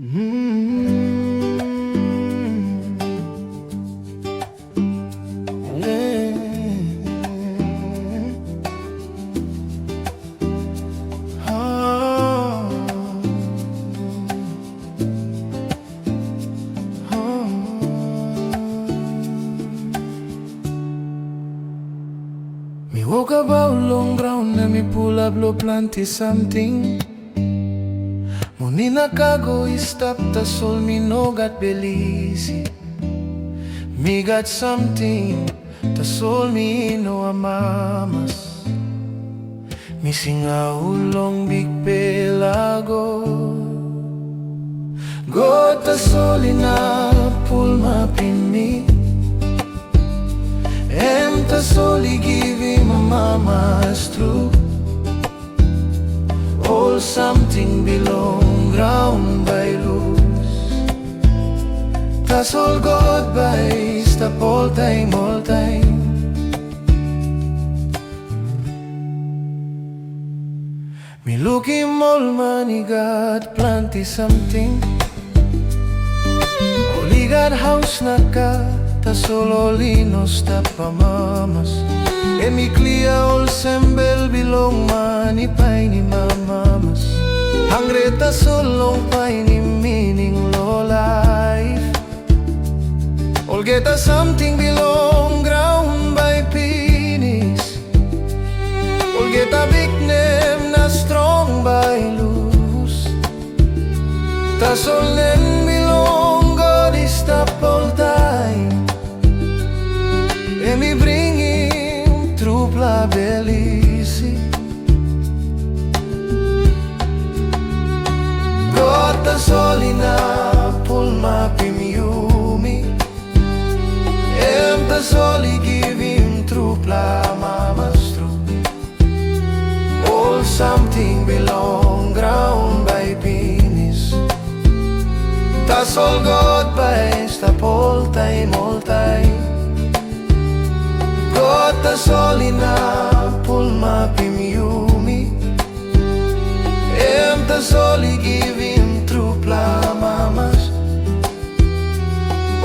Me woke up out long ground and me pull up low planty something. Money na kago stop the soul me no got belize. Me got something the soul me no amamas. Me sing a ulong big pelago. Got the soul in a pull my pin me. And the soul he give him my mama's true. All something belong ground by loose. That's all God by stop all time, all time. Me look him all money got plenty something. All he got house na ka. Ta solo lino sta pa mamas. E mi clear all sembel bilong mani paini mamamas. Hangre ta solo paini meaning low life. All get a something belong ground by penis. All get a big name na strong by loose. Ta sol nen belong God is stop all time. E mi bring him through la bellissima. God the solina pull my pimiumi. And the soli give him through la mama's true. All something belong ground by penis. That's all God by stop all time, all time. God the solina pull my pimiumi. And the soli give him through la mamas.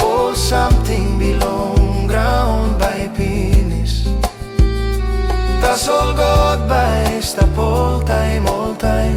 All something belong ground by penis. That's all God by stop all time, all time.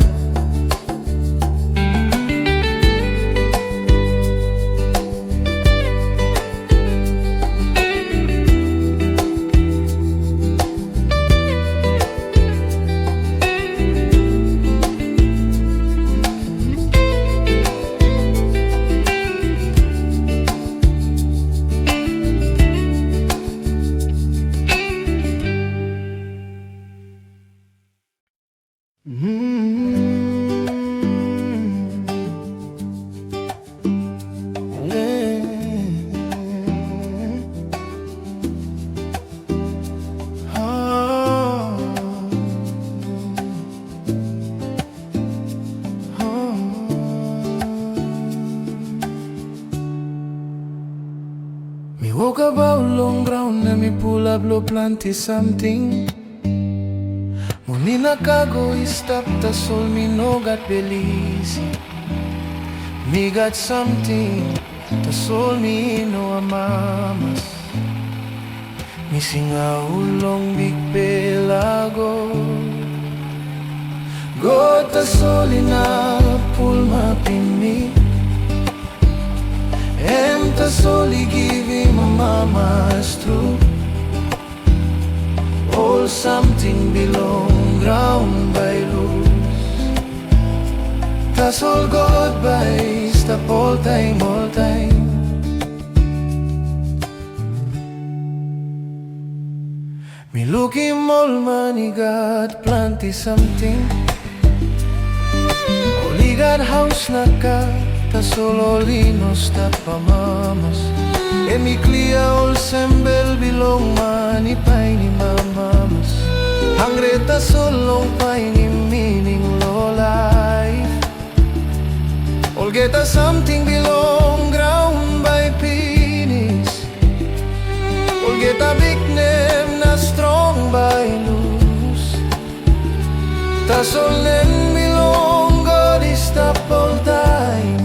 Me woke up out long ground and me pull up low planty something. Money na kago stop the soul me no got belize. Me got something the soul me no amamas. Me sing a ulong big pelago. Got the soul in a pull my pin me. And the soul he give him my mama's true. All something belong ground by loose. That's all God by stop all time, all time. Me look him all money got plenty something. All he got house na ka. Ta solo lino sta pa mamas. E mi clear all sembel bilong mani paini mamamas. Hangre ta solo paini meaning low life. All get a something belong ground by penis. All get a big name na strong by loose. Ta sol nen belong God is stop all time.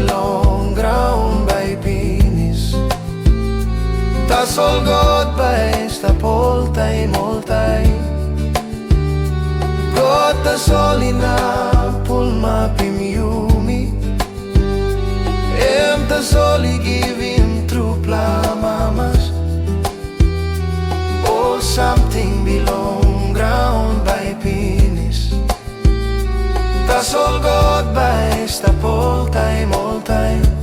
belong ground by penis. Tas all God by stop all time, all time. God tas all ina pulma pimiumi. Em tas all I give him true plamamas. All something belong ground by penis. Tas all God by stop all time, all time.